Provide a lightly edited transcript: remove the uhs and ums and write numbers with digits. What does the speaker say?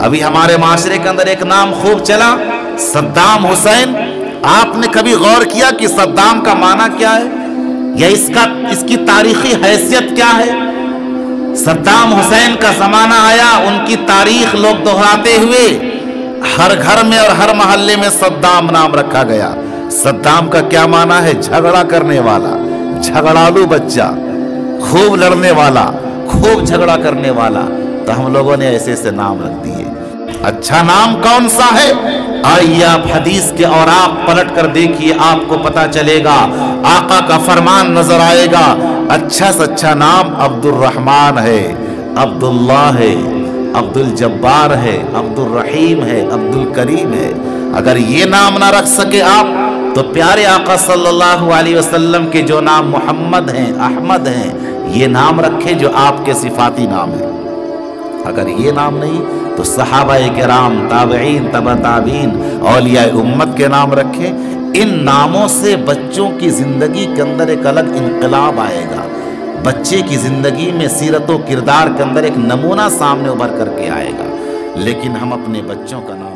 ابھی ہمارے معاشرے کے اندر ایک نام خوب چلا، صدام حسین۔ آپ نے کبھی غور کیا کہ صدام کا معنی کیا ہے یا اس کی تاریخی حیثیت کیا ہے؟ صدام حسین کا زمانہ آیا، ان کی تاریخ لوگ دہراتے ہوئے ہر گھر میں اور ہر محلے میں صدام نام رکھا گیا۔ صدام کا کیا معنی ہے؟ جھگڑا کرنے والا، جھگڑالو بچہ، خوب لڑنے والا، خوب جھگڑا کرنے والا۔ تو ہم لوگوں نے ایسے ایسے نام رکھ دیے۔ اچھا نام کون سا ہے؟ آئیے آپ حدیث کے اوراق پلٹ کر دیکھیے، آپ کو پتا چلے گا، آقا کا فرمان نظر آئے گا۔ اچھا سے اچھا نام عبد الرحمن ہے، عبداللہ ہے، عبد الجبار ہے، عبد الرحیم ہے، عبد الکریم ہے۔ اگر یہ نام نہ رکھ سکے آپ تو پیارے آقا صلی اللہ علیہ وسلم کے جو نام محمد ہیں، احمد ہیں، یہ نام رکھے جو آپ کے صفاتی نام ہیں۔ اگر یہ نام نہیں تو صحابہ کرام، تابعین، تبع تابعین، اولیاء امت کے نام رکھے۔ ان ناموں سے بچوں کی زندگی کے اندر ایک الگ انقلاب آئے گا، بچے کی زندگی میں سیرت و کردار کے اندر ایک نمونہ سامنے ابھر کر کے آئے گا۔ لیکن ہم اپنے بچوں کا نام